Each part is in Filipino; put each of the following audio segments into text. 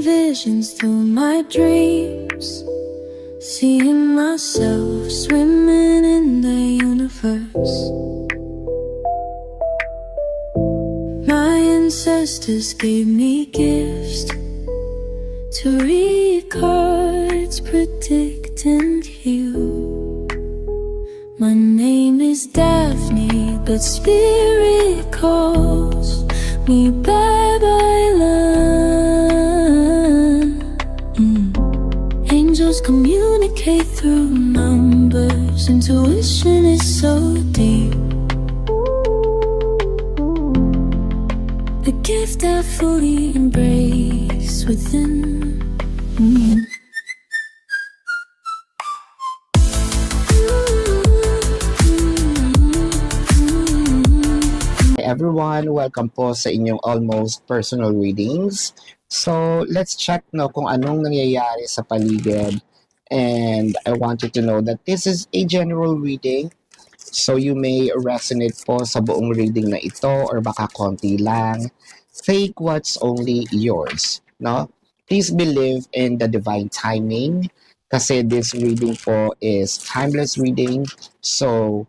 visions through my dreams, seeing myself swimming in the universe. My ancestors gave me gifts to read cards, predict and heal. My name is Daphne, but spirit calls me Babylon. Angels communicate through numbers. Intuition is so deep. The gift I fully embrace within. Hi everyone, welcome po sa inyong almost personal readings. So, let's check kung anong nangyayari sa paligid. And I want you to know that this is a general reading. So, you may resonate po sa buong reading na ito or baka konti lang. Take what's only yours, no? Please believe in the divine timing kasi this reading po is timeless reading. So,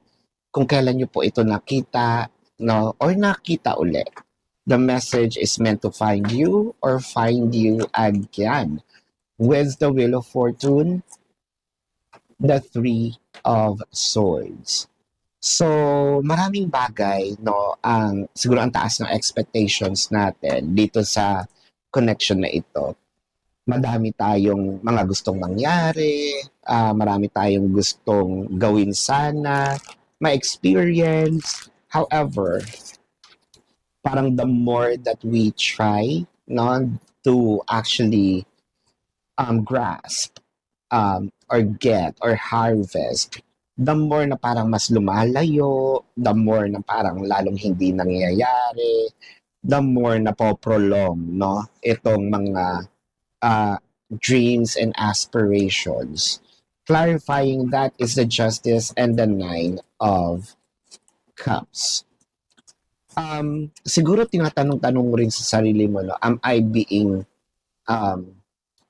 kung kailan nyo po ito nakita, no, or nakita ulit, the message is meant to find you or find you again. With the Wheel of Fortune, the Three of Swords. So, maraming bagay, no, siguro ang taas ng expectations natin dito sa connection na ito. Madami tayong mga gustong mangyari, marami tayong gustong gawin sana, ma-experience. However, parang the more that we try, no, to actually grasp or get or harvest, the more na parang mas lumalayo, the more na parang lalong hindi nangyayari, the more na po-prolong, no, itong mga dreams and aspirations. Clarifying that is the Justice and the Nine of Cups. Siguro tinatanong-tanong rin sa sarili mo, no, am I being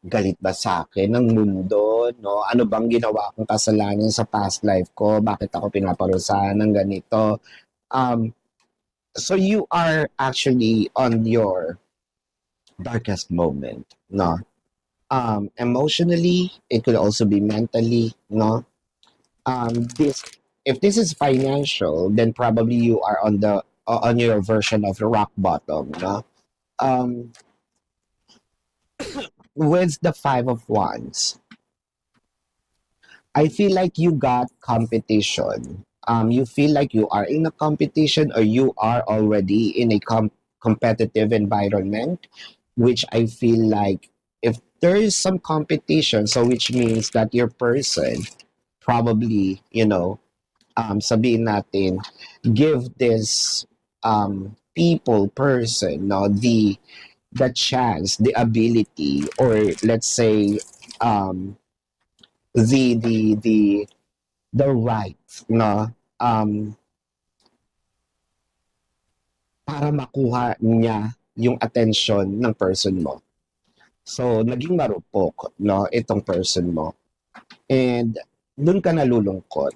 galit ba sa akin ng mundo, no? Ano bang ginawa kong kasalanan sa past life ko? Bakit ako pinaparusahan ng ganito? So you are actually on your darkest moment, no? Emotionally, it could also be mentally, no? If this is financial, then probably you are on your version of rock bottom, no? With the Five of Wands, I feel like you got competition. You feel like you are in a competition or you are already in a competitive environment, which I feel like if there is some competition, so which means that your person probably, sabihin natin, give this person, no, the chance, the ability, or let's say the right, no, para makuha niya yung attention ng person mo. So, naging marupok, no, itong person mo. And dun ka nalulungkot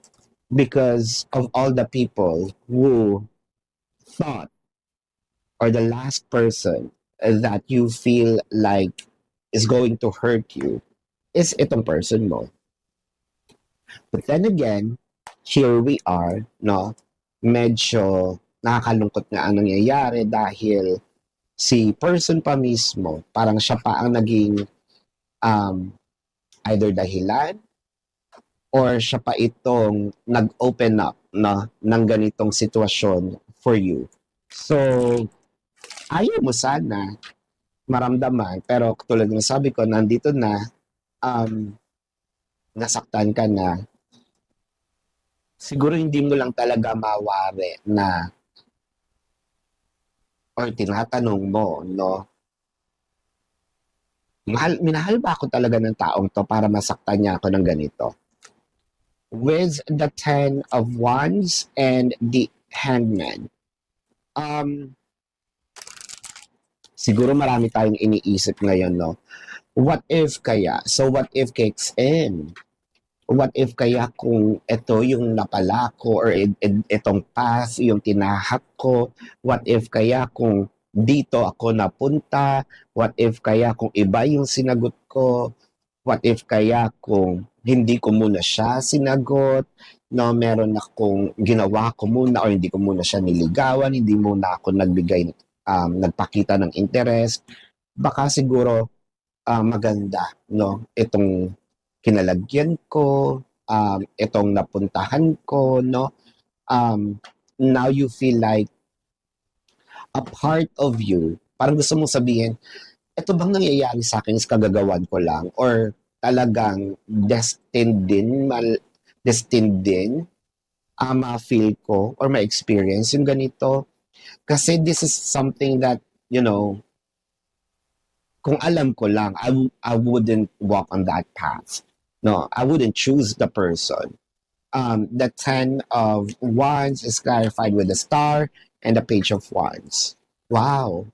because of all the people who thought, or the last person that you feel like is going to hurt you is itong person mo. But then again, here we are, no? Medyo nakakalungkot nga ang nangyayari dahil si person pa mismo, parang siya pa ang naging either dahilan or siya pa itong nag-open up na ng ganitong sitwasyon for you. So, ayaw mo sana maramdaman, pero tulad ng sabi ko, nandito na, nasaktan ka na, siguro hindi mo lang talaga mawari na or tinatanong mo, no? Minahal ba ako talaga ng taong to para masaktan niya ako ng ganito? With the 10 of Wands and the Hangman. Siguro marami tayong iniisip ngayon, no? What if kaya? So what if kicks in? What if kaya kung ito yung napala ko or itong path yung tinahak ko? What if kaya kung dito ako napunta? What if kaya kung iba yung sinagot ko? What if kaya kung hindi ko muna siya sinagot? No, meron akong ginawa ko muna or hindi ko muna siya niligawan, hindi muna ako nagbigay, nagpakita ng interest. Baka siguro maganda, no? Itong kinalagyan ko, itong napuntahan ko, no? Now you feel like a part of you. Parang gusto mong sabihin, ito bang nangyayari sa akin is kagagawan ko lang or talagang destined din ma-feel ko or ma-experience yung ganito. Kasi this is something that, you know, kung alam ko lang, I wouldn't walk on that path. No, I wouldn't choose the person. The 10 of Wands is clarified with a star and a page of Wands. Wow.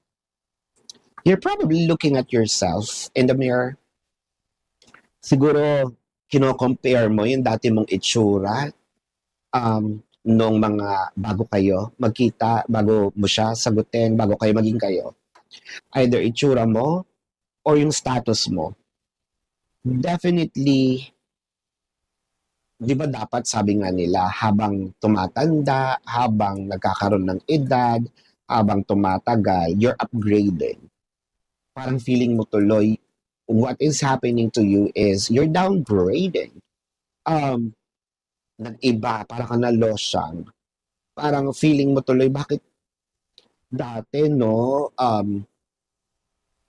You're probably looking at yourself in the mirror. Siguro, kino-compare mo yung dati mong itsura nung mga bago kayo magkita, bago mo siya sagutin, bago kayo maging kayo. Either itsura mo or yung status mo. Definitely, di ba dapat sabi nga nila, habang tumatanda, habang nagkakaroon ng edad, habang tumatagal, you're upgrading. Parang feeling mo tuloy, what is happening to you is you're downgrading. Nag-iba, parang ka na-losyang. Parang feeling mo tuloy, bakit dati, no,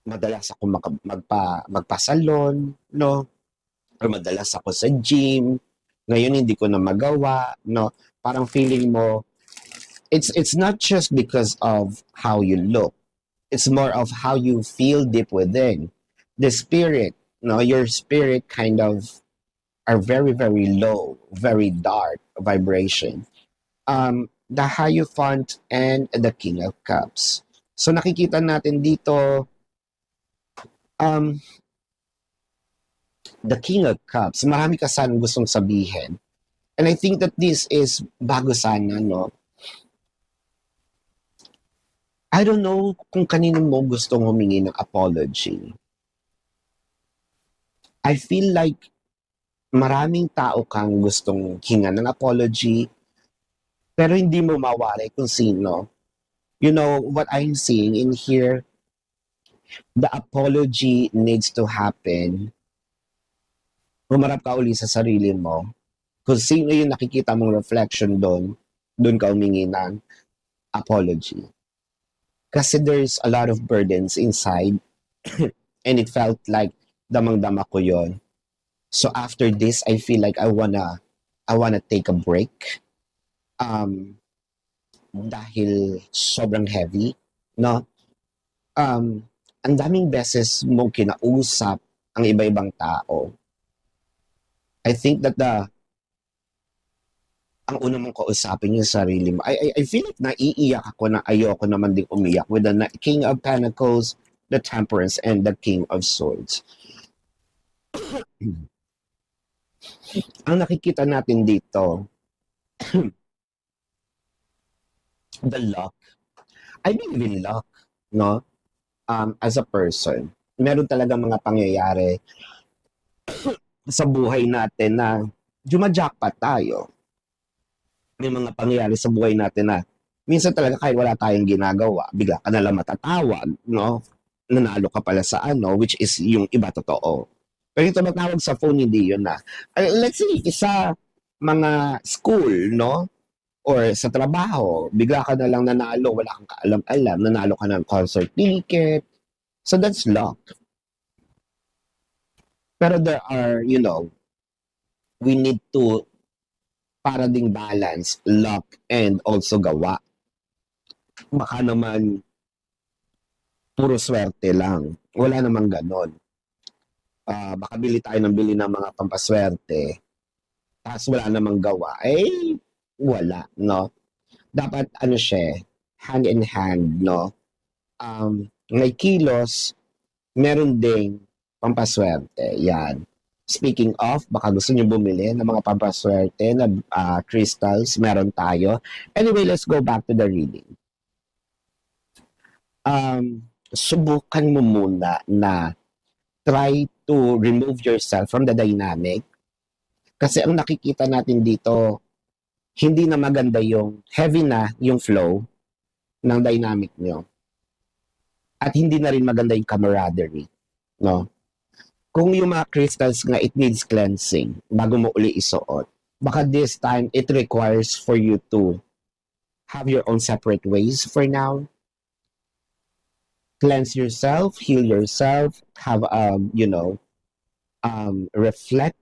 madalas ako magpa-salon, no, or madalas ako sa gym, ngayon hindi ko na magawa, no, parang feeling mo, it's not just because of how you look, it's more of how you feel deep within. The spirit, no, your spirit kind of are very, very low, very dark vibration. The Hierophant and the King of Cups. So nakikita natin dito, the King of Cups, marami ka sanang gustong sabihin. And I think that this is bago sana, no? I don't know kung kanino mo gustong humingi ng apology. I feel like maraming tao kang gustong hinga ng apology, pero hindi mo mawari kung sino. You know, what I'm seeing in here, the apology needs to happen. Humarap ka uli sa sarili mo. Kung sino yung nakikita mong reflection doon ka humingi ng apology. Kasi there's a lot of burdens inside and it felt like damang-dama ko yon. So after this, I feel like I wanna take a break. Dahil sobrang heavy, no? Ang daming beses mong kinausap ang iba-ibang tao. I think that ang una mong kausapin yung sarili mo. I feel like naiiyak ako na ayoko naman ding umiyak with the King of Pentacles, the Temperance, and the King of Swords. Ang nakikita natin dito, the luck. I believe in luck, no? As a person, meron talaga mga pangyayari sa buhay natin na jumajackpot tayo. May mga pangyayari sa buhay natin na minsan talaga kahit wala tayong ginagawa, bigla ka nalang matatawag, no? Nanalo ka pala sa which is yung iba totoo. Pero yung tumatawag sa phone, hindi yun na. Let's say, sa mga school, no? Or sa trabaho, bigla ka na lang nanalo, wala kang kaalam-alam, nanalo ka ng concert ticket. So that's luck. Pero there are, you know, we need to para ding balance luck and also gawa. Baka naman puro swerte lang. Wala namang ganon. Baka bili tayo ng bili ng mga pampaswerte, tapos wala namang gawa. Wala, no? Dapat, siya, hand in hand, no? may kilos, meron ding pampaswerte. Yan. Speaking of, baka gusto niyo bumili ng mga pampaswerte na crystals, meron tayo. Anyway, let's go back to the reading. Subukan mo muna na try to remove yourself from the dynamic. Kasi ang nakikita natin dito, hindi na maganda yung heavy na yung flow ng dynamic nyo. At hindi na rin maganda yung camaraderie. No? Kung yung mga crystals nga, it needs cleansing bago mo uli isuot. Baka this time, it requires for you to have your own separate ways for now. Cleanse yourself, heal yourself, have, reflect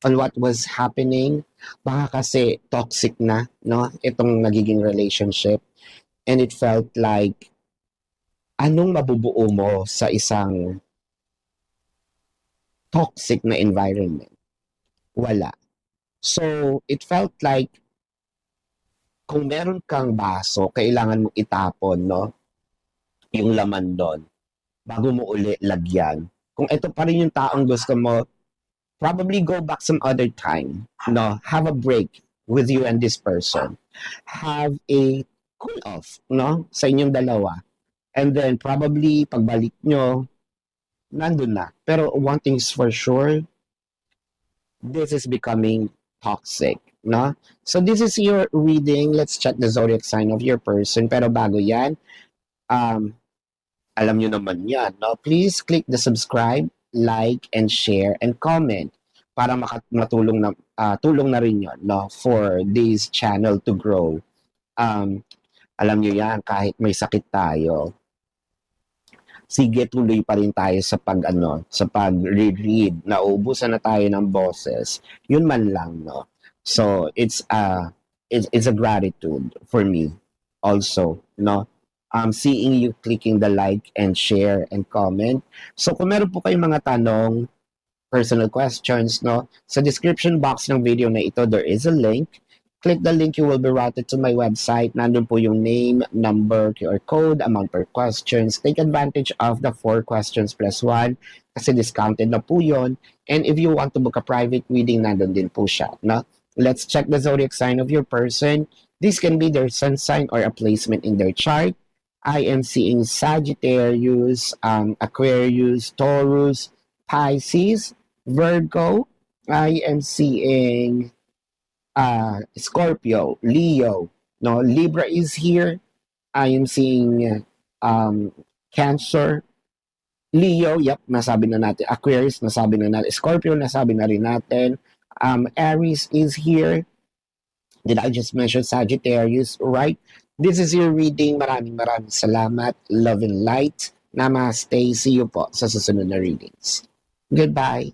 on what was happening. Baka kasi toxic na, no? Itong nagiging relationship. And it felt like, anong mabubuo mo sa isang toxic na environment? Wala. So, it felt like, kung meron kang baso, kailangan mong itapon, no? Yung laman doon. Bago mo uli lagyan. Kung ito pa rin yung taong gusto mo, probably go back some other time. No? Have a break with you and this person. Have a cool off, no? Sa inyong dalawa. And then, probably, pagbalik nyo, nandun na. Pero one thing's for sure, this is becoming toxic, no? So this is your reading. Let's check the zodiac sign of your person. Pero bago yan, alam nyo naman yan, no? Please click the subscribe, like, and share, and comment para matulong na, tulong na rin yun, no? For this channel to grow. Alam nyo yan, kahit may sakit tayo, sige, tuloy pa rin tayo sa pag-read. Nauubusan na tayo ng boses. Yun man lang, no? So, it's a gratitude for me also, no? Seeing you clicking the like and share and comment. So, kung meron po kayong mga tanong, personal questions, no? Sa description box ng video na ito, there is a link. Click the link, you will be routed to my website. Nandun po yung name, number, QR code, amount per questions. Take advantage of the 4 questions plus 1 kasi discounted na po yun. And if you want to book a private reading, nandun din po siya. No? Let's check the zodiac sign of your person. This can be their sun sign or a placement in their chart. I am seeing Sagittarius, Aquarius, Taurus, Pisces, Virgo. I am seeing Scorpio, Leo, no, Libra is here. I am seeing Cancer, Leo, yep, nasabi na natin. Aquarius, nasabi na natin. Scorpio, nasabi na rin natin. Aries is here. Did I just mention Sagittarius? Right? This is your reading. Maraming salamat. Love and light. Namaste. See you po sa susunod na readings. Goodbye.